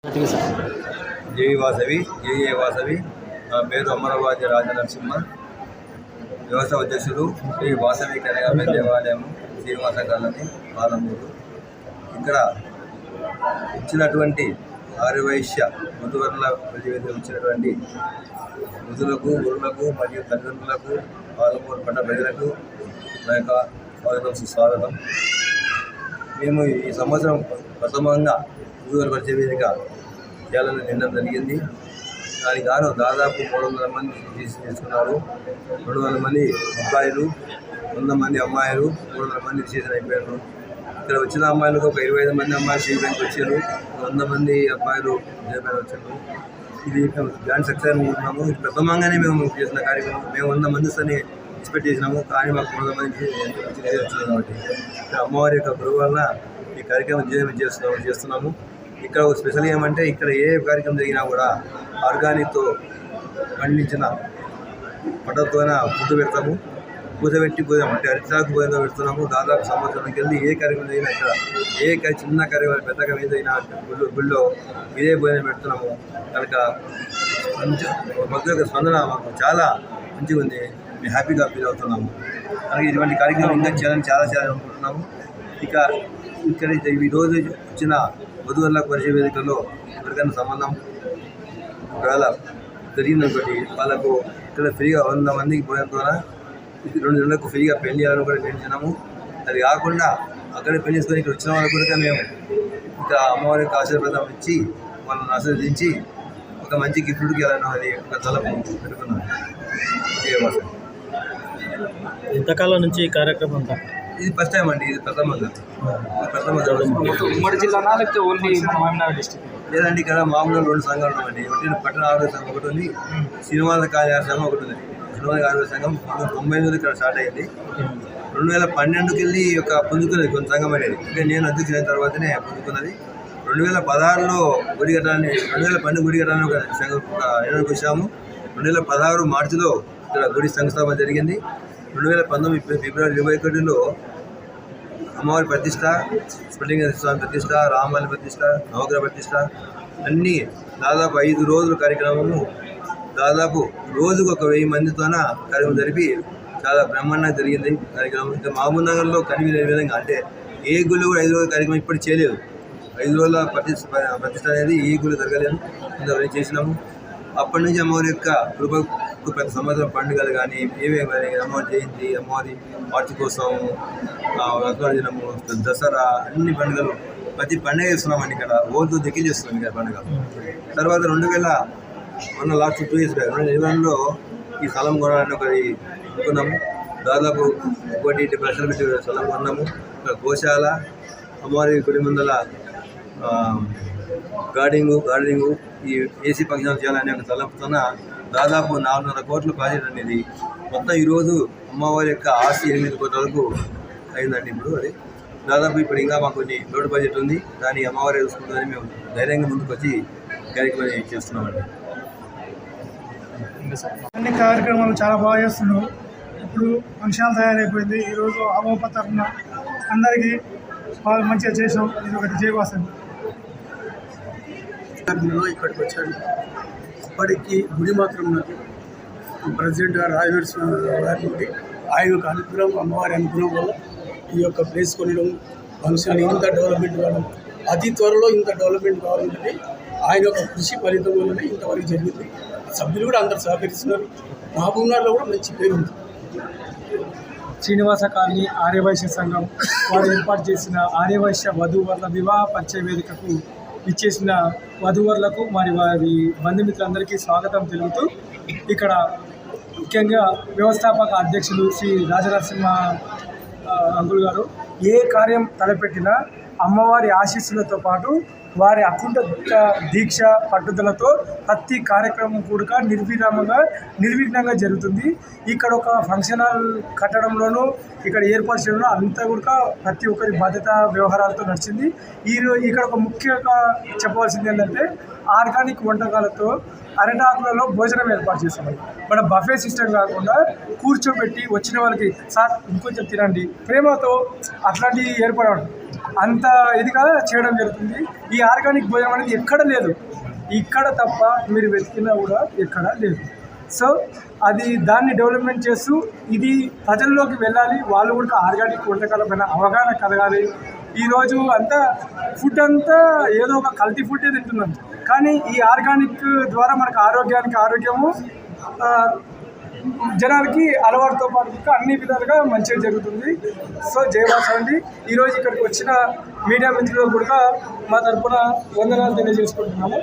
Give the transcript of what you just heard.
జై వాసవి జై వాసవి. నా పేరు అమరవాది రాజనరసింహ, వ్యవస్థ అధ్యక్షులు శ్రీ వాసవి కనకాంబ దేవాలయం శ్రీనివాస కాలనీ పాలమూరు. ఇక్కడ ఇచ్చినటువంటి ఆర్యవైశ్య మధువర్ల ప్రతివేది వచ్చినటువంటి వృద్ధులకు గురులకు మరియు తల్లిదండ్రులకు పాలమూరు పట్ట ప్రజలకు నా యొక్క స్వాగతం సుస్వాగతం. మేము ఈ సంవత్సరం ప్రథమంగా మధువర్ల ప్రతివేదిక చేయాలని నిర్ణయం జరిగింది. దానికి గాను దాదాపు 300 మంది తీసుకున్నారు. 200 మంది అబ్బాయిలు, 100 మంది అమ్మాయిలు, 300 మంది రిజిస్ట్రేషన్ అయిపోయారు. ఇక్కడ వచ్చిన అమ్మాయిలకు ఒక 25 మంది అమ్మాయిలు శ్రీపేటకి వచ్చారు, 100 మంది అబ్బాయిలు విజయపేట వచ్చారు. ఇది గ్రాండ్ సక్సెస్ అనుకుంటున్నాము. ఇది ప్రథమంగానే మేము చేసిన కార్యక్రమం. మేము 100 మంది అని ఎక్స్పెక్ట్ చేసినాము, కానీ మాకు 300 మంది వచ్చింది. కాబట్టి ఇక్కడ అమ్మవారి యొక్క గురువు వలన ఈ కార్యక్రమం విజయం చేస్తున్నాము. ఇక్కడ ఒక స్పెషల్ ఏమంటే, ఇక్కడ ఏ కార్యక్రమం జరిగినా కూడా ఆర్గానిక్తో పండించిన పంటతోనే ఫుడ్ పెడతాము. పూజ పెట్టి అంటే అరిటాకు పూజగా పెడుతున్నాము. దాదాపు సంవత్సరానికి వెళ్ళి ఏ కార్యక్రమం జరిగినా ఇక్కడ చిన్న కార్యక్రమం పెద్దగా ఏదైనా గుళ్ళో ఇదే భోజనం పెడుతున్నాము. కనుక భక్తుల యొక్క స్పందన మాకు చాలా మంచిగా ఉంది. మేము హ్యాపీగా ఫీల్ అవుతున్నాము. అలాగే ఇటువంటి కార్యక్రమం ఇంకా చేయాలని చాలా అనుకుంటున్నాము. ఇక్కడ ఈరోజు వచ్చిన వధువర్ల పరిచయ వేదికలో ఎవరికైనా సంబంధం ఒకవేళ జరిగిందనుకోండి, వాళ్ళకు ఇక్కడ ఫ్రీగా 100 మందికి పోయిన ద్వారా 2 నెలలకు ఫ్రీగా పెళ్లి చేయాలని కూడా నిర్ణయించినాము. అది కాకుండా అక్కడే పెళ్లి చేసుకొని ఇక్కడ వచ్చిన వాళ్ళకు కూడా మేము ఇంకా అమ్మవారి యొక్క ఆశీర్వాదం ఇచ్చి వాళ్ళని ఆశీర్వదించి ఒక మంచి గిఫ్ట్కి వెళ్ళాలని అది ఒక తలపు పెట్టుకున్నాను. ఎంతకాలం నుంచి ఈ కార్యక్రమం? ఇది ఫస్ట్ టైం అండి. ఇది ప్రథమంగా ఉమ్మడి జిల్లానా లేకపోతే ఓన్లీ డిస్ట్రిక్ట్? లేదండి, ఇక్కడ మామూలుగా 2 సంఘాలు ఉన్నాయండి. ఒకటి పట్టణ ఆరోగ్య సంఘం ఒకటి ఉంది, శ్రీనివాస కార్యాలయ సంఘం ఒకటి ఉంది. శ్రీనివాస ఆరోగ్య సంఘం 1998 ఇక్కడ స్టార్ట్ అయ్యింది. 2012కి వెళ్ళి ఒక పుంజుకున్నది కొంత సంఘం అనేది. అంటే నేను అధ్యక్షులైన తర్వాతనే పుంజుకున్నది. 2016లో గుడి కట్టాలని 2012 గుడి కట్టాలని ఒక సంఘం నిర్ణయానికి వచ్చాము. 2016 మార్చిలో ఇక్కడ గుడి సంస్థాపన జరిగింది. 2019 ఫిబ్రవరి 21లో అమ్మవారి ప్రతిష్ట, స్ఫటింగ స్వామి ప్రతిష్ట, రామాలి ప్రతిష్ట, నవగ్రహ ప్రతిష్ట అన్నీ దాదాపు 5 రోజుల కార్యక్రమము. దాదాపు రోజుకు ఒక 1000 మందితోన కార్యక్రమం జరిపి చాలా బ్రహ్మాండంగా జరిగింది కార్యక్రమం. ఇంకా మహబూబ్ నగర్లో కనిపించే విధంగా అంటే ఏ గుళ్ళు కూడా 5 రోజుల కార్యక్రమం ఇప్పుడు చేయలేదు. 5 రోజుల ప్రతిష్ట అనేది ఏ గుళ్ళు జరగలేదు. ఇంతవరకు చేసినాము. అప్పటి నుంచి అమ్మవారి యొక్క కృపకు ప్రతి సంవత్సరం పండుగలు కానీ ఏవే కానీ అమ్మవారి జయంతి, అమ్మవారి వార్షికోత్సవం, దినము, దసరా అన్ని పండుగలు ప్రతి పండుగ చేస్తున్నామండి. ఇక్కడ ఓల్తో దిక్కి చేస్తున్నాం ఇక్కడ పండుగ. తర్వాత 2000 లాస్ట్ 2 years బ్యాక్ 2011లో ఈ స్థలం కొనాలని ఒకటి అనుకున్నాము. దాదాపు 1 లక్షలు పెట్టి స్థలం కొన్నాము. ఇక్కడ గోశాల, అమ్మవారి గుడి ముందల గార్డెనింగు, ఈ ఏసీ ఫంక్షన్ చేయాలనే ఒక తలంపుతోన దాదాపు 400 కోట్ల ప్రాజెక్ట్ అనేది మొత్తం ఈరోజు అమ్మవారి యొక్క ఆస్తి 8 కోట్ల వరకు అయిందండి. ఇప్పుడు అది దాదాపు ఇప్పుడు ఇంకా మాకు కొన్ని లోటు బడ్జెట్ ఉంది. దాన్ని అమ్మవారి చూసుకుంటుందని మేము ధైర్యంగా ముందుకు వచ్చి కార్యక్రమం చేస్తున్నామండి. అన్ని కార్యక్రమాలు చాలా బాగా చేస్తున్నాం. ఇప్పుడు ఫంక్షన్ తయారైపోయింది. ఈరోజు అమోప తరఫున అందరికీ బాగా మంచిగా చేసాం. ఇది ఒకటి జయవాసం. ఇక్కడికి వచ్చాను. ఇప్పటికీ గుడి మాత్రం నాకు ప్రెసిడెంట్ గారు రాజనరసింహ గారి నుండి ఆయన యొక్క అనుగ్రహం, అమ్మవారి అనుగ్రహం వల్ల ఈ యొక్క ప్లేస్ కొనడం, ఫంక్షన్ ఇంత డెవలప్మెంట్ కావడం, అతి త్వరలో ఇంత డెవలప్మెంట్ కావాలంటే ఆయన యొక్క కృషి ఫలితం వల్లనే ఇంతవరకు జరిగింది. సభ్యులు కూడా అందరు సహకరిస్తున్నారు. మహబూబ్ నగర్లో కూడా మంచి పేరు ఉంది. శ్రీనివాస కాలనీ ఆర్యవైశ్య సంఘం వారు ఏర్పాటు చేసిన ఆర్యవైశ్య వధువర్ల వివాహ పరిచయ వేదికకు ఇచ్చేసిన వధువర్లకు మరి వారి బంధుమిత్రులందరికీ స్వాగతం తెలుపుతూ, ఇక్కడ ముఖ్యంగా వ్యవస్థాపక అధ్యక్షులు శ్రీ రాజనరసింహ అంకుల్ గారు ఏ కార్యం తలపెట్టినా అమ్మవారి ఆశీస్సులతో పాటు వారి అకుంఠ దీక్ష పట్టుదలతో ప్రతి కార్యక్రమం కూడా నిర్విఘ్నంగా జరుగుతుంది. ఇక్కడ ఒక ఫంక్షన్ హాల్ కట్టడంలోనూ ఇక్కడ ఏర్పాటు చేయడంలో అంతా కూడా ప్రతి ఒక్కరి బాధ్యత వ్యవహారాలతో నడిచింది. ఇక్కడ ఒక ముఖ్యంగా చెప్పవలసింది ఏంటంటే, ఆర్గానిక్ వంటకాలతో అరటాకులలో భోజనం ఏర్పాటు చేస్తున్నాం. మన బఫే సిస్టమ్ కాకుండా కూర్చోబెట్టి వచ్చిన వాళ్ళకి సార్ ఇంకొంచెం తినండి ప్రేమతో అట్లాంటివి ఏర్పడడం. అంత ఇదిగా చేయడం జరుగుతుంది. ఈ ఆర్గానిక్ భోజనం అనేది ఎక్కడ లేదు, ఇక్కడ తప్ప మీరు వెతికినా కూడా ఎక్కడ లేదు. సో అది దాన్ని డెవలప్మెంట్ చేస్తూ ఇది ప్రజల్లోకి వెళ్ళాలి, వాళ్ళు కూడా ఆర్గానిక్ వంటకాల పైన అవగాహన కలగాలి. ఈరోజు అంతా ఫుడ్ అంతా ఏదో ఒక కల్తీ ఫుడ్డే తింటున్నాం, కానీ ఈ ఆర్గానిక్ ద్వారా మనకు ఆరోగ్యము జనాలకి అలవాటుతో పాటు అన్ని విధాలుగా మంచిగా జరుగుతుంది. సో జయవాస అండి. ఈరోజు ఇక్కడికి వచ్చిన మీడియా మిత్రులకు కూడా మా తరఫున వందనాలు తెలియజేసుకుంటున్నాము.